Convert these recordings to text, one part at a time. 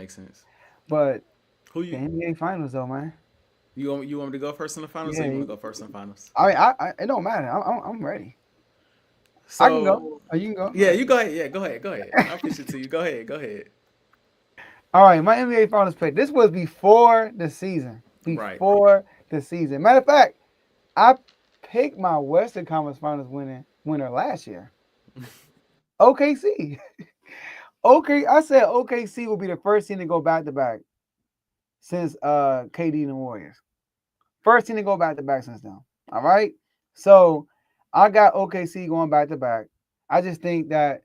makes sense. But Who the you NBA Finals, though, man. you want me to go first in the finals, or you Yeah, want to go first in the finals? it don't matter. I'm ready. I can go. So Or you can go. Go yeah, ahead. you go ahead. Yeah, go ahead. Go ahead. I'll pitch it to you. Go ahead. Go ahead. All right, my NBA Finals pick. This was before the season. Right. Before the season. Matter of fact, I picked my Western Conference Finals winner last year. OKC. Okay, I said OKC will be the first team to go back to back since KD and the Warriors. First team to go back to back since then. All right. So I got OKC going back to back. I just think that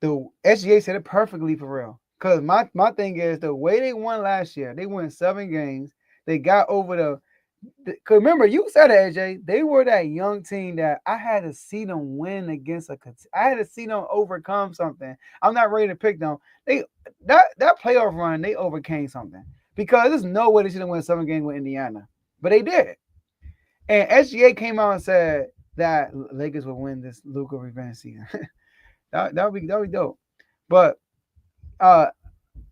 the SGA said it perfectly for real. Cause my thing is the way they won last year, they won 7 games. They got over cause remember you said it, AJ. They were that young team that I had to see them win against I had to see them overcome something. I'm not ready to pick them. They that playoff run they overcame something because there's no way they should have won 7 games with Indiana, but they did. And SGA came out and said that Lakers would win this Luka revenge season. That would be dope. But uh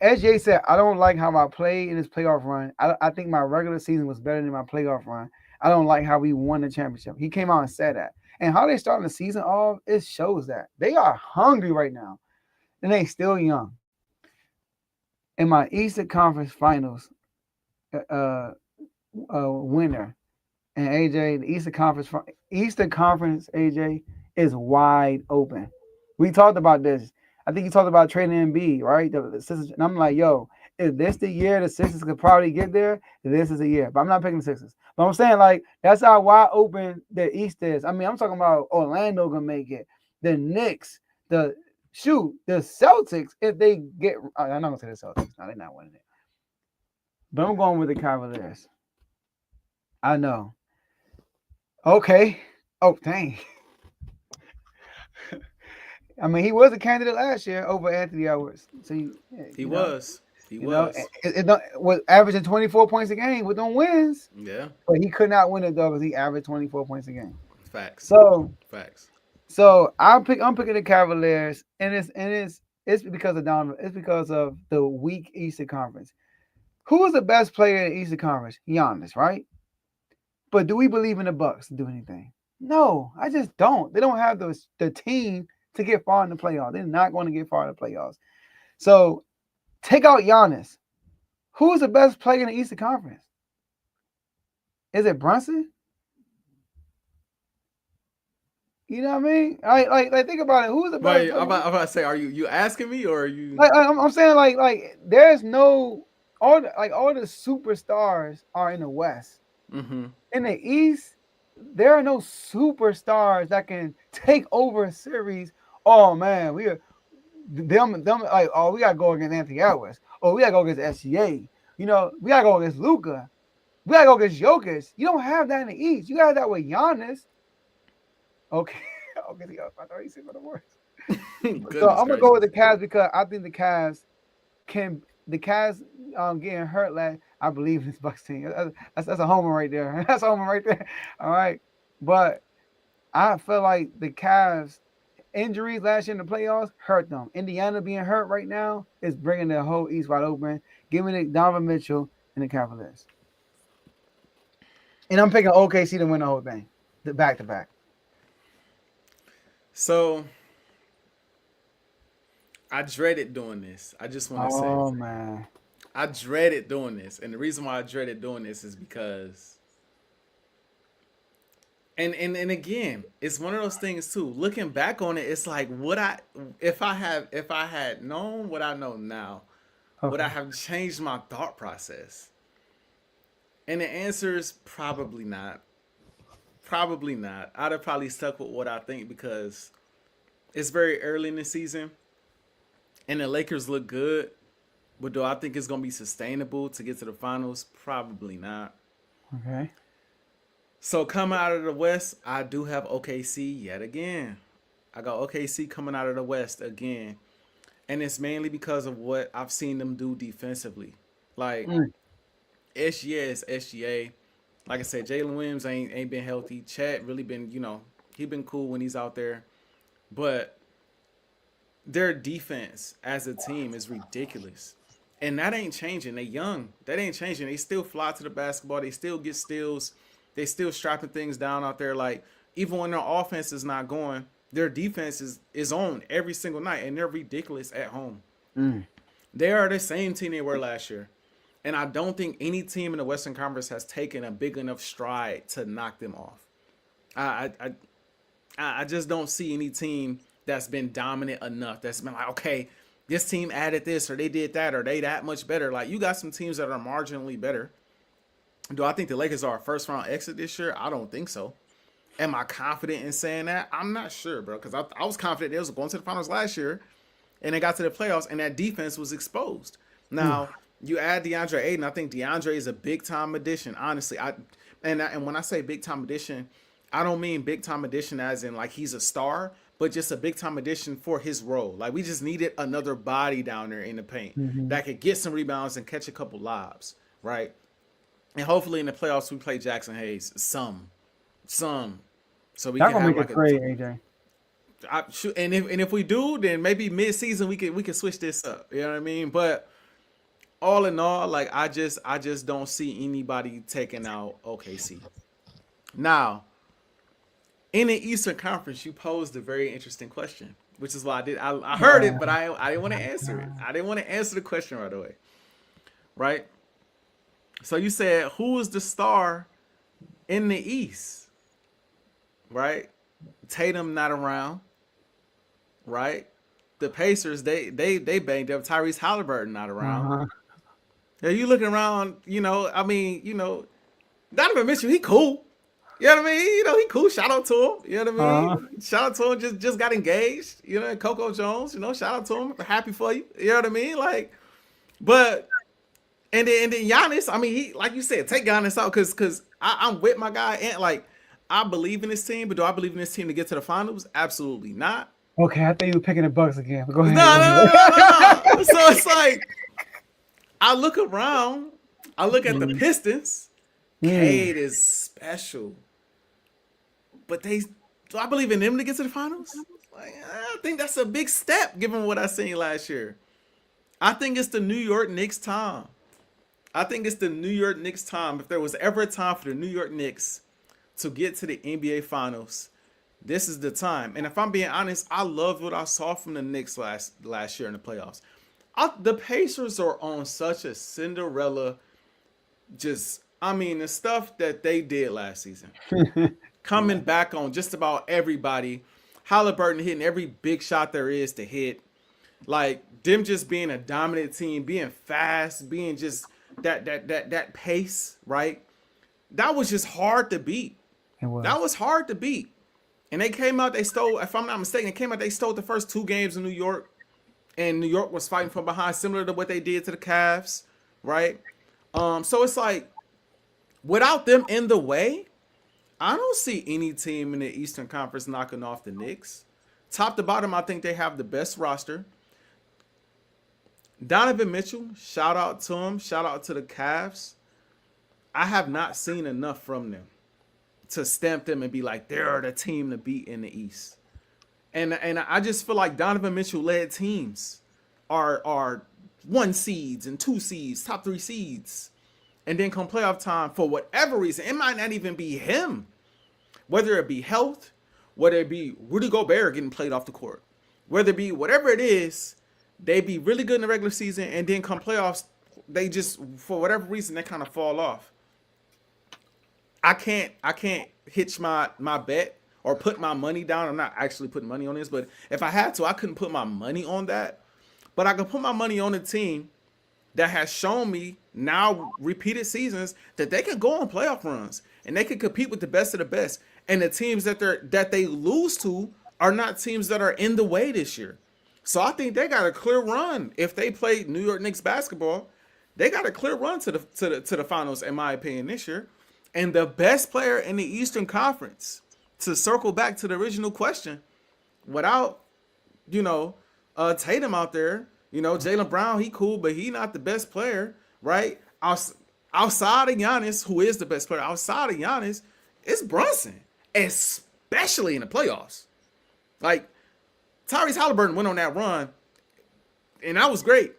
SJ said, I don't like how I played in this playoff run. I think my regular season was better than my playoff run. I don't like how we won the championship. He came out and said that. And how they starting the season off, it shows that. They are hungry right now. And they still young. In my Eastern Conference Finals uh, winner, and AJ, the Eastern Conference, AJ, is wide open. We talked about this. I think you talked about trading MB, right? The Sixers, and I'm like, yo, if this the year the Sixers could probably get there, this is the year. But I'm not picking the Sixers. But I'm saying like that's how wide open the East is. I mean, I'm talking about Orlando gonna make it, the Knicks, the Celtics if they get. I'm not gonna say the Celtics. No, they're not winning it. But I'm going with the Cavaliers. I know. Okay. Oh, dang. I mean, he was a candidate last year over Anthony Edwards. So He was. He you know, was. was averaging 24 points a game with them wins, Yeah. but he could not win it though because he averaged 24 points a game. Facts. So, Facts. I'm picking the Cavaliers, and it's because of Donovan. It's because of the weak Eastern Conference. Who is the best player in the Eastern Conference? Giannis, right? But do we believe in the Bucks to do anything? No, I just don't. They don't have the team to get far in the playoffs. They're not going to get far in the playoffs. So take out Giannis. Who's the best player in the Eastern Conference? Is it Brunson? You know what I mean? Like think about it. Who's the best Wait, player? I'm about to say, are you asking me or are you? I'm saying like there's no all the superstars are in the West. Mm-hmm. In the East, there are no superstars that can take over a series. Oh man, we are them like we gotta go against Anthony Edwards. Oh, we gotta go against SGA. We gotta go against Luca. We gotta go against Jokic. You don't have that in the East. You got that with Giannis. Okay. Okay, I thought you said for the worst. So Goodness I'm gonna go with gracious. the Cavs because I think the Cavs getting hurt last. I believe in this Bucks team. That's a homer right there. That's a homer right there. All right, but I feel like the Cavs injuries last year in the playoffs hurt them. Indiana being hurt right now is bringing the whole East wide open. Giving it Donovan Mitchell and the Cavaliers. And I'm picking OKC to win the whole thing, the back to back. So I dreaded doing this. I just want to say, Oh man. I dreaded doing this, and the reason why I dreaded doing this is because, and again, it's one of those things too. Looking back on it, it's like, would I, if I had known what I know now, would I Okay. have changed my thought process? And the answer is probably not. Probably not. I'd have probably stuck with what I think because it's very early in the season, and the Lakers look good. But do I think it's gonna be sustainable to get to the finals? Probably not. Okay. So coming out of the West, I do have OKC yet again. I got OKC coming out of the West again, and it's mainly because of what I've seen them do defensively. Like Mm. SGA is SGA. Like I said, Jalen Williams ain't been healthy. Chad really been he been cool when he's out there, but their defense as a team is ridiculous. And that ain't changing. They young. That ain't changing. They still fly to the basketball. They still get steals. They still strapping things down out there. Like even when their offense is not going, their defense is on every single night, and they're ridiculous at home. Mm. They are the same team they were last year, and I don't think any team in the Western Conference has taken a big enough stride to knock them off. I just don't see any team that's been dominant enough. That's been like, okay, this team added this or they did that or they that much better. Like you got some teams that are marginally better. Do I think the Lakers are a first round exit this year? I don't think so. Am I confident in saying that? I'm not sure, bro. Because I was confident they was going to the finals last year, and they got to the playoffs, and that defense was exposed. Now you add DeAndre Ayton. I think DeAndre is a big time addition. Honestly, and when I say big time addition, I don't mean big time addition as in like he's a star, but just a big time addition for his role. Like we just needed another body down there in the paint that could get some rebounds and catch a couple lobs, right? And hopefully in the playoffs we play Jackson Hayes some, so we That can gonna have make like it great, AJ. and if we do, then maybe mid season we can switch this up. You know what I mean? But all in all, like I just don't see anybody taking out OKC. Now, in the Eastern Conference, you posed a very interesting question, which is why I heard it, but I didn't want to answer it. I didn't want to answer the question right away. Right? So you said who is the star in the East? Right? Tatum not around. Right? The Pacers, they banged up. Tyrese Halliburton not around. Yeah, you looking around, Donovan Mitchell, he cool. You know what I mean? He cool. Shout out to him. You know what I mean? Shout out to him. Just got engaged. And Coco Jones. Shout out to him. Happy for you. You know what I mean? Like, but and then Giannis. I mean, he like you said, take Giannis out because I'm with my guy and like I believe in this team, but do I believe in this team to get to the finals? Absolutely not. Okay, I thought you were picking the Bucks again. Go ahead. No. So it's like I look around. I look at the Pistons. Cade is special. But do I believe in them to get to the finals? Like, I think that's a big step given what I seen last year. I think it's the New York Knicks time. If there was ever a time for the New York Knicks to get to the NBA Finals, this is the time. And if I'm being honest, I loved what I saw from the Knicks last year in the playoffs. The Pacers are on such a Cinderella, the stuff that they did last season. Coming back on just about everybody. Halliburton hitting every big shot there is to hit. Like them just being a dominant team, being fast, being just that pace, right? That was just hard to beat. That was hard to beat. And they came out, they stole, if I'm not mistaken, they stole the first 2 games in New York. And New York was fighting from behind, similar to what they did to the Cavs, right? So it's like, without them in the way, I don't see any team in the Eastern Conference knocking off the Knicks. Top to bottom, I think they have the best roster. Donovan Mitchell, shout out to him. Shout out to the Cavs. I have not seen enough from them to stamp them and be like, they're the team to beat in the East. And I just feel like Donovan Mitchell-led teams are 1 seeds and 2 seeds, top 3 seeds. And then come playoff time, for whatever reason, it might not even be him. Whether it be health, whether it be Rudy Gobert getting played off the court, whether it be whatever it is, they be really good in the regular season, and then come playoffs, they just, for whatever reason, they kind of fall off. I can't hitch my bet or put my money down. I'm not actually putting money on this, but if I had to, I couldn't put my money on that. But I could put my money on a team that has shown me now repeated seasons that they can go on playoff runs and they can compete with the best of the best. And the teams that they lose to are not teams that are in the way this year. So I think they got a clear run. If they play New York Knicks basketball, they got a clear run to the finals, in my opinion, this year. And the best player in the Eastern Conference, to circle back to the original question, without, Tatum out there, Jaylen Brown, he cool, but he not the best player, right? Outside of Giannis, who is the best player, outside of Giannis, it's Brunson, especially in the playoffs. Like, Tyrese Halliburton went on that run, and that was great.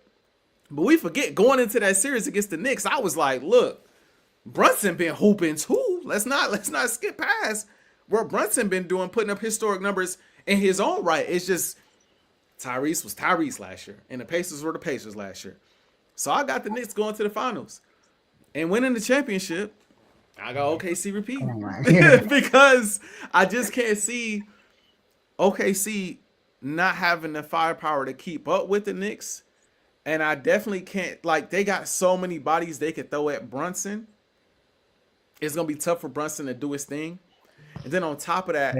But we forget going into that series against the Knicks, I was like, look, Brunson been hooping too. Let's not skip past what Brunson been doing, putting up historic numbers in his own right. It's just Tyrese was Tyrese last year, and the Pacers were the Pacers last year. So I got the Knicks going to the finals and winning the championship. I got OKC Oh repeating my yeah. because I just can't see OKC not having the firepower to keep up with the Knicks. And I definitely can't, like, they got so many bodies they could throw at Brunson. It's going to be tough for Brunson to do his thing. And then on top of that,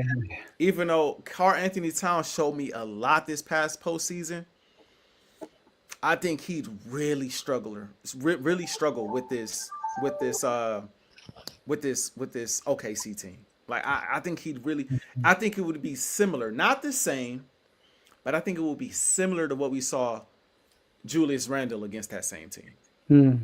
even though Karl Anthony Towns showed me a lot this past postseason, I think he'd really struggle with this OKC team. Like I think I think it would be similar, not the same, but I think it will be similar to what we saw Julius Randle against that same team.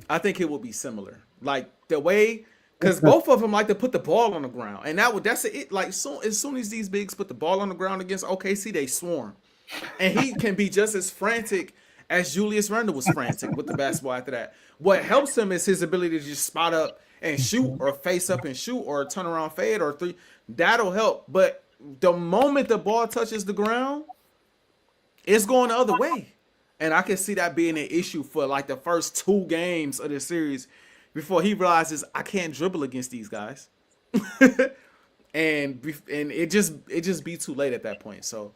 I think it will be similar, like the way, because both of them like to put the ball on the ground, and that's it. Like as soon as these bigs put the ball on the ground against OKC, they swarm, and he can be just as frantic as Julius Randle was frantic with the basketball after that. What helps him is his ability to just spot up and shoot, or face up and shoot, or turn around fade, or three. That'll help. But the moment the ball touches the ground, it's going the other way. And I can see that being an issue for like the first 2 games of the series before he realizes I can't dribble against these guys. and it just be too late at that point. So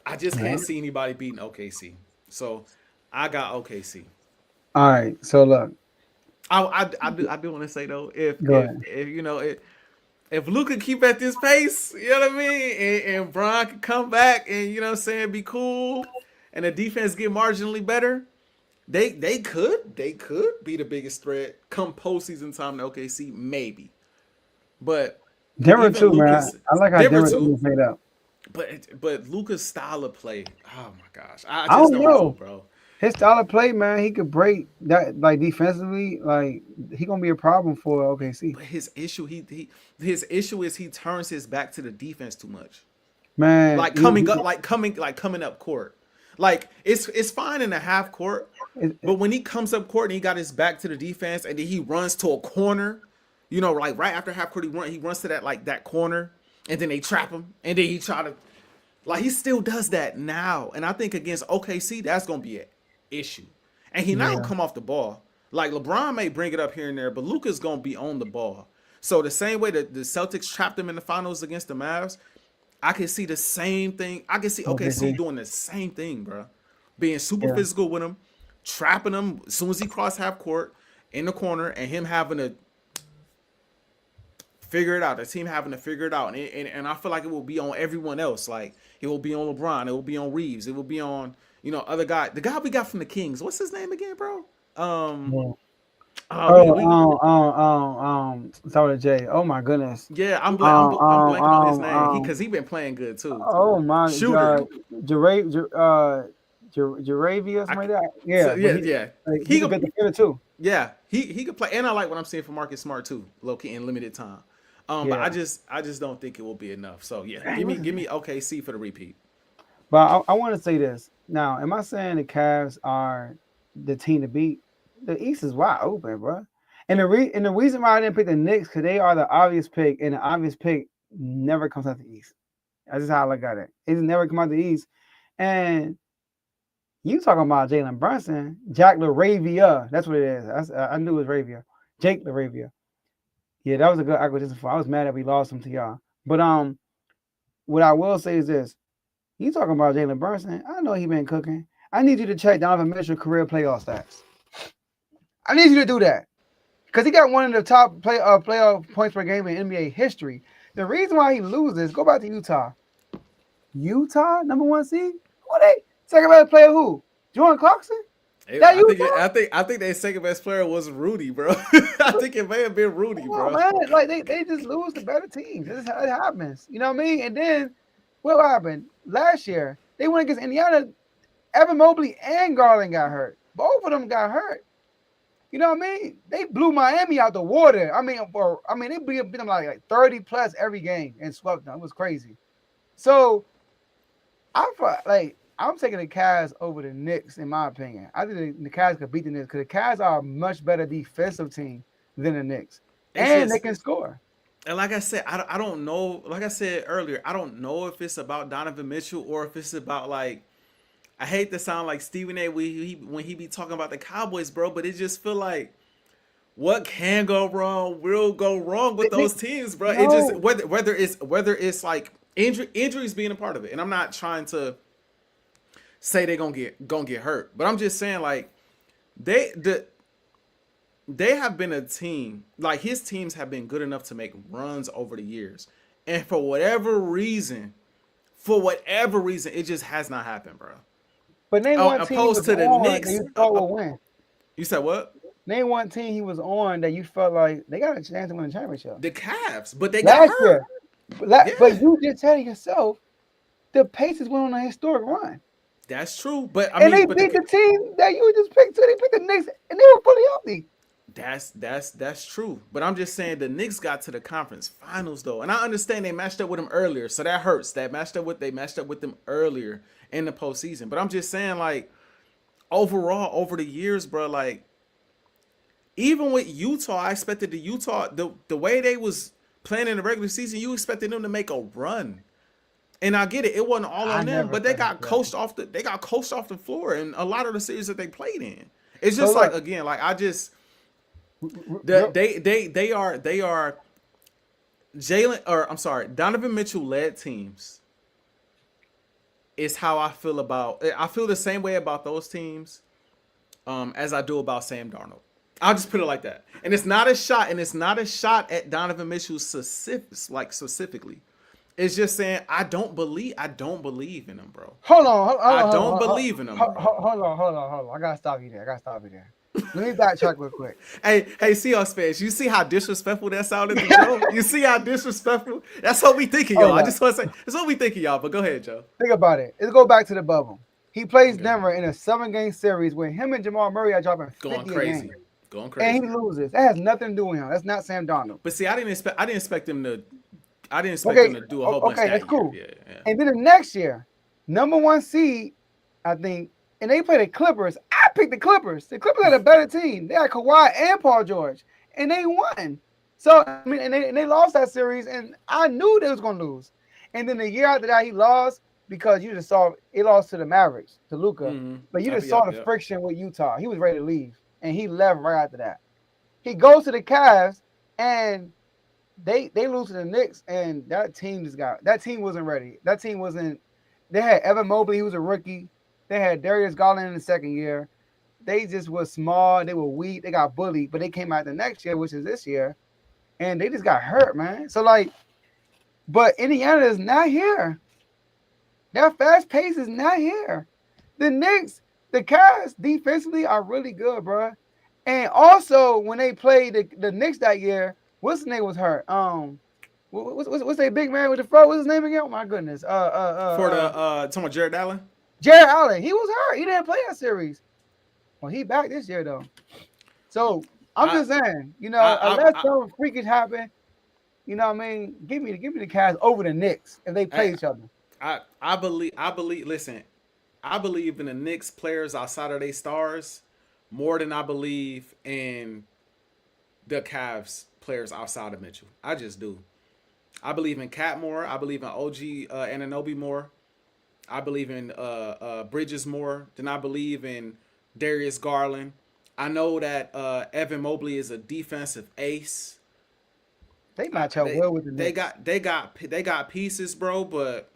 I just Man. can't see anybody beating OKC. So I got OKC. All right. So look, I do want to say though, if go if ahead. if you know if Luka keep at this pace, you know what I mean, and Bron can come back and you know what I'm saying, be cool, and the defense get marginally better, they could be the biggest threat come postseason time to OKC, maybe. But Denver even too, man. Luka's I like how Denver Denver too. team played up. But Luka's style of play, oh my gosh, I I just don't don't know, know. bro. His style of play, man, he could break that like defensively. Like he gonna be a problem for OKC. But his issue is he turns his back to the defense too much. Man, Like coming up court. Like it's fine in the half court, but when he comes up court and he got his back to the defense and then he runs to a corner, you know, like right after half court he runs to that corner, and then they trap him, and then he try to, like, he still does that now. And I think against OKC that's gonna be an issue. And he not gonna yeah, come off the ball. Like LeBron may bring it up here and there, but Luka's gonna be on the ball. So the same way that the Celtics trapped him in the finals against the Mavs, I can see the same thing. I can see OKC OKC. doing the same thing, bro. Being super Yeah, physical with him, trapping him as soon as he cross half court in the corner, and him having to figure it out. The team having to figure it out, and I feel like it will be on everyone else. Like it will be on LeBron, it will be on Reeves, it will be on other guy. The guy we got from the Kings. What's his name again, bro? Um. yeah. Oh, Oh, we sorry, Jay. Oh my goodness. yeah. Um, I'm um, blanking on his um, name. He um. because he been playing good too. Oh my Shooter. God, Jaravia, I something like that. so Yeah, but yeah, he yeah. like, He he's a could good defender too. Yeah, he could play, and I like what I'm seeing from Marcus Smart too, low key in limited time. But Yeah, I just don't think it will be enough. So yeah, dang, give me OKC for the repeat. but I want to say this now. Am I saying the Cavs are the team to beat? The East is wide open, bro. And the reason why I didn't pick the Knicks because they are the obvious pick, and the obvious pick never comes out the East. That's just how I look at it. It's never come out the East. And you talking about Jalen Brunson, Jack LaRavia. That's what it is. I knew it was Ravia. Jake LaRavia. Yeah, that was a good acquisition for. I was mad that we lost him to y'all. But what I will say is this: you talking about Jalen Brunson? I know he been cooking. I need you to check Donovan Mitchell career playoff stats. I need you to do that because he got one of the top playoff points per game in NBA history. The reason why he loses, go back to Utah. Utah, number one seed. Who they second best player? Who? Jordan Clarkson? That Utah? I think their second best player was Rudy, bro. I think it may have been Rudy, Come on, bro. man. Like they just lose to better teams. This is how it happens. You know what I mean? And then what happened? Last year, they went against Indiana. Evan Mobley and Garland got hurt. Both of them got hurt. You know what I mean? They blew Miami out the water. They beat them like 30 plus every game and swept them. It was crazy. So I felt like I'm taking the Cavs over the Knicks, in my opinion. I think the Cavs could beat the Knicks because the Cavs are a much better defensive team than the Knicks, It's and they just, can score. and like I said, I don't know. Like I said earlier, I don't know if it's about Donovan Mitchell or if it's about like. I hate to sound like Stephen A. When he be talking about the Cowboys, bro, but it just feel like what can go wrong will go wrong with those teams, bro. It just No, whether it's like injuries being a part of it, and I'm not trying to say they're gonna get hurt, but I'm just saying like they the they have been a team like his teams have been good enough to make runs over the years, and for whatever reason, it just has not happened, bro. but name Oh, one team he opposed was to the on that Knicks, you thought would win. you said what? Name one team he was on that you felt like they got a chance to win a championship The Cavs, but they got last year. hurt. But Yeah, you just said it yourself. The Pacers went on a historic run, that's true. But I and mean, they but beat the team that you just picked. So they picked the Knicks, and they were fully healthy. that's true. But I'm just saying the Knicks got to the conference finals though, and I understand they matched up with them earlier, so that hurts. They matched up with them earlier in the postseason. But I'm just saying like overall over the years, bro, like even with Utah, I expected the way they was playing in the regular season, you expected them to make a run. And I get it, it wasn't all I on them, never but they expected got that. coached off the floor in a lot of the series that they played in. It's So just like look, again, like I just real, they are Jalen or I'm sorry, Donovan Mitchell led teams is how I feel the same way about those teams as I do about Sam Darnold. I'll just put it like that. And it's not a shot at Donovan Mitchell specifically. It's just saying I don't believe in him, bro. hold on, hold I on, hold don't on, believe in him, bro. hold on. I gotta stop you there. Let me backtrack real quick. Hey, Seahawks fans, you see how disrespectful that sounded to Joe? You see how disrespectful? That's what we think of y'all. Hold I on. just want to say, that's what we think of y'all. But go ahead, Joe. Think about it. Let's go back to the bubble. He plays Okay. Denver in a 7-game series where him and Jamal Murray are dropping Going 50 a game, crazy, going and he crazy. loses. That has nothing to do with him. That's not Sam Darnold. But see, I didn't expect Okay, them to do a whole bunch okay, that's that year. cool. Yeah, yeah. And then the next year, number one seed, I think, and they play the Clippers. I picked the Clippers. The Clippers had a better team. They had Kawhi and Paul George, and they won. So I mean, and they lost that series, and I knew they was gonna lose. And then the year after that, he lost because you just saw he lost to the Mavericks, to Luca. Mm-hmm. But you just saw Yep, the yep. friction with Utah. He was ready to leave, and he left right after that. He goes to the Cavs, and they lose to the Knicks, and that team wasn't ready. That team wasn't. They had Evan Mobley, he was a rookie. They had Darius Garland in the second year. They just were small. They were weak. They got bullied, but they came out the next year, which is this year, and they just got hurt, man. So like, but Indiana is not here. That fast pace is not here. The Knicks, the Cavs defensively are really good, bro. And also when they played the Knicks that year, what's his name was hurt? What's that big man with the fro? What's his name again? Oh my goodness. For the talking about Jared Allen. Jared Allen. He was hurt. He didn't play that series. Well, he back this year though. So I'm I just saying, I unless I something freakish happen, you know what I mean? Give me the Cavs over the Knicks if they I play each other. I believe. Listen, I believe in the Knicks players outside of their stars more than I believe in the Cavs players outside of Mitchell. I just do. I believe in Cat more. I believe in OG Ananobi more. I believe in Bridges more than I believe in Darius Garland. I know that Evan Mobley is a defensive ace. They I, match up they well with the they Knicks. got pieces, bro. But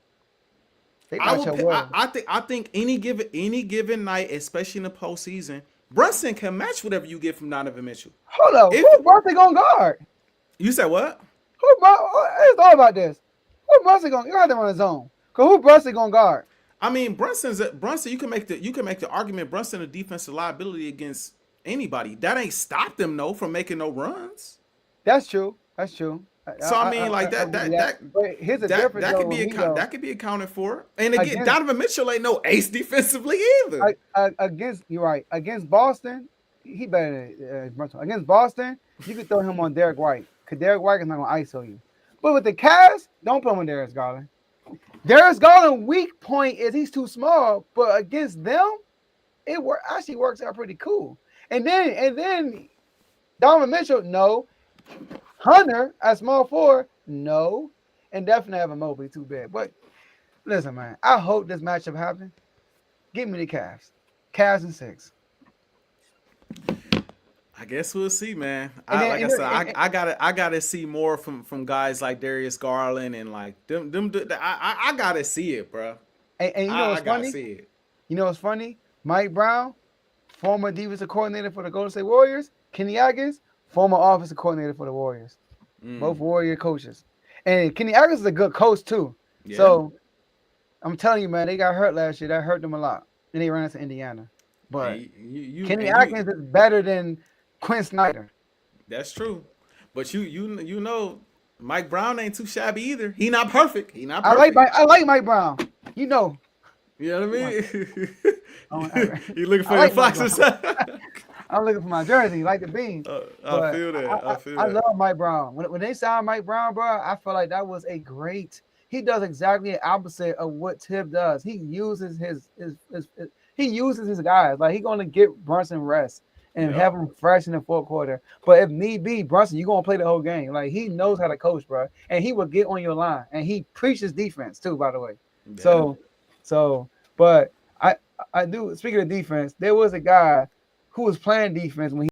They I match would up well. I think any given night, especially in the postseason, Brunson can match whatever you get from Donovan Mitchell. Hold up, If who Brunson gonna guard? you said what? I just thought about this. Who Brunson gonna? You got them on his own. Cause who Brunson gonna guard? I mean, Brunson. You can make the argument Brunson a defensive liability against anybody. That ain't stopped them though from making no runs. That's true. That's true. So I mean, like I that agree with that that. that But here's the that difference that though could with be me though. that could be accounted for. And again, Against Donovan Mitchell ain't no ace defensively either. against you're right. Against Boston, he better than Brunson. Against Boston, you could throw him on Derek White. Cause Derek White is not gonna ISO you. But with the Cavs, don't put him on Darius Garland. Darius Garland weak point is he's too small, but against them, actually works out pretty cool. And then Donovan Mitchell, no. Hunter at small four, no. And definitely Evan Mobley too big. But listen, man, I hope this matchup happens. Give me the Cavs. Cavs in 6. I guess we'll see, man. And I then like I and, said, then- and, I gotta see more from guys like Darius Garland and like them. I gotta see it, bro. and you know I what's gotta funny? see it. You know what's funny? Mike Brown, former defensive coordinator for the Golden State Warriors. Kenny Atkins, former offensive coordinator for the Warriors. Both Warrior coaches. And Kenny Atkins is a good coach too. Yeah. So I'm telling you, man, they got hurt last year. That hurt them a lot. And they ran into Indiana. But Kenny Atkins is better than Quinn Snyder. That's true. But you know, Mike Brown ain't too shabby either. He not perfect. He not perfect. I like Mike Brown. You know. You know what I mean? Oh, You looking for I your like Mike Foxes? I'm looking for my jersey, like the beans. I feel that. I feel that. I love Mike Brown. When they signed Mike Brown, bro, I feel like that was a great. He does exactly the opposite of what Tib does. He uses his guys. Like he's gonna get Brunson rest and have him fresh in the fourth quarter. But if need be, Brunson, you're gonna play the whole game. Like he knows how to coach, bro. And he will get on your line. And he preaches defense too, by the way. Yeah. But I do, speaking of defense, there was a guy who was playing defense when he